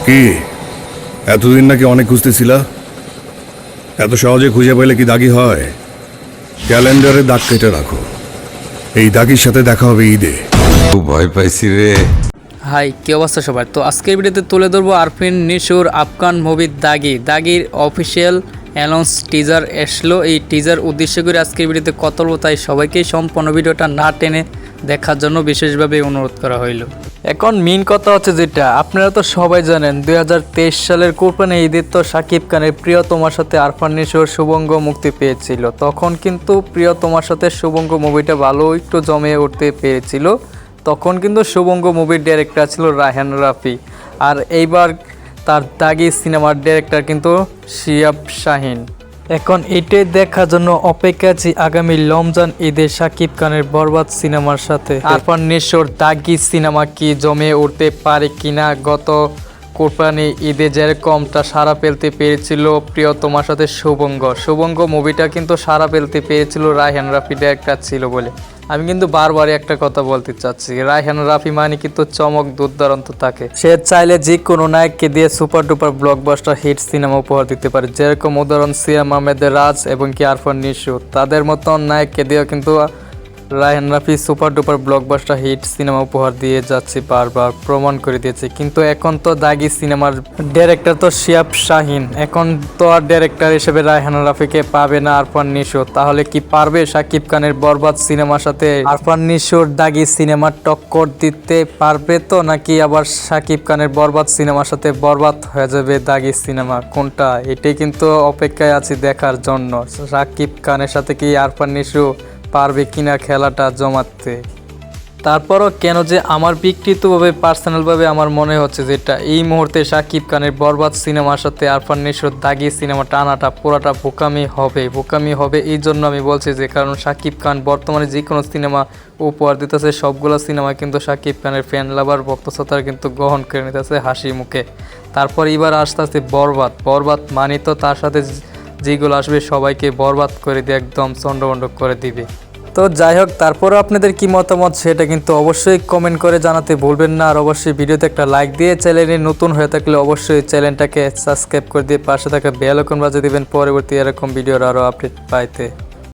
কি এতদিন নাকি অনেক খুঁজতেছিলা? এত সহজে খুঁজে পেলে কি দাগি হয়? ক্যালেন্ডারে দাগ কেটে রাখো, এই দাগির সাথে দেখা হবে ঈদে। খুব ভয় পাইছি রে। হাই, কি অবস্থা সবার? তো আজকের ভিডিওতে তুলে ধরবো আরফিন নিশোর আফগান মুভির দাগির অফিসিয়াল অ্যানাউন্স টিজার আসলো। এই টিজার উদ্দেশ্য করে আজকের ভিডিওতে কথা বলবো, তাই সবাইকেই সম্পূর্ণ ভিডিওটা না টেনে দেখার জন্য বিশেষভাবে অনুরোধ করা হইল। এখন মেইন কথা হচ্ছে যেটা আপনারা তো সবাই জানেন, 2023 সালের কোরবানি ঈদের তো শাকিব খানের প্রিয় তোমার সাথে আরফান নিশোর শুভঙ্গ মুক্তি পেয়েছিল। তখন কিন্তু প্রিয় তোমার সাথে শুভঙ্গ মুভিটা ভালো একটু জমে উঠতে পেরেছিল। তখন কিন্তু শুভঙ্গ মুভির ডাইরেক্টর ছিল রায়হান রাফি, আর এইবার তার দাগি সিনেমার ডাইরেক্টর কিন্তু শিহাব শাহিন। এখন এটাই দেখার জন্য অপেক্ষা আছি আগামী রমজান ঈদে শাকিব খানের বরবাদ সিনেমার সাথে আরফান নিশোর দাগি সিনেমা কি জমে উঠতে পারে কিনা। গত কোরবানি ঈদে যেরকমটা সারা ফেলতে পেরেছিল প্রিয় তোমার সাথে শুভঙ্গ মুভিটা কিন্তু সারা ফেলতে পেরেছিল রায়হান রাফি ডাইরেক্টর ছিল বলে। আমি কিন্তু বারবারই একটা কথা বলতে চাচ্ছি, রায়হান রাফি মানে কিন্তু চমক দুর্দান্ত থাকে। সে চাইলে যে কোনো নায়ককে দিয়ে super duper blockbuster hit cinema উপহার দিতে পারে। যেরকম উদাহরণ সিয়াম আহমেদের রাজ এবং কি আরফান নিশো, তাদের মতন নায়ককে দিয়েও কিন্তু Raihan Rafi super duper blockbuster hit cinema উপহার দিয়ে যাচ্ছে, বারবার প্রমাণ করে দিয়েছে। কিন্তু এখন তো দাগি সিনেমার ডাইরেক্টর তো শিহাব শাহিন, এখন তো আর ডাইরেক্টর হিসেবে রায়হান রাফিকে পাবে না আরফান নিশো। তাহলে কি পারবে শাকিব খানের বরবাদ সিনেমার সাথে আরফান নিশোর দাগি সিনেমার টক্কর দিতে পারবে? তো নাকি আবার শাকিব খানের বরবাদ সিনেমার সাথে বরবাদ হয়ে যাবে দাগি সিনেমা? কোনটা? এটাই কিন্তু অপেক্ষায় আছি দেখার জন্য। শাকিব খানের সাথে কি আরফান নিশো পারবে কিনা খেলাটা জমাতে। তারপরও কেন যে আমার ব্যক্তিগতভাবে পার্সোনালভাবে আমার মনে হচ্ছে যেটা এই মুহূর্তে শাকিব খানের বরবাদ সিনেমার সাথে আরফান নিশোর দাগি সিনেমা টানাটা পুরাটা বোকামি হবে। এই জন্য আমি বলছি যে কারণ শাকিব খান বর্তমানে যে কোনো সিনেমা উপহার দিতেছে, সবগুলো সিনেমা কিন্তু শাকিব খানের ফ্যান লাভার ভক্তশ্রোতার কিন্তু গ্রহণ করে নিতেছে হাসি মুখে। তারপর এবার আসতে বরবাদ মানে তো তার সাথে যেগুলো আসবে সবাইকে বরবাদ করে দিয়ে একদম চন্ডমন্ড করে দিবে। তো যাই হোক, তারপরও আপনাদের কি মতামত সেটা কিন্তু অবশ্যই কমেন্ট করে জানাতে ভুলবেন না। আর অবশ্যই ভিডিওতে একটা লাইক দিয়ে চ্যানেলে নতুন হয়ে থাকলে অবশ্যই চ্যানেলটাকে সাবস্ক্রাইব করে দিয়ে পাশে থাকা বেল আইকন বাজিয়ে দিবেন পরবর্তী এরকম ভিডিওর আরও আপডেট পাইতে।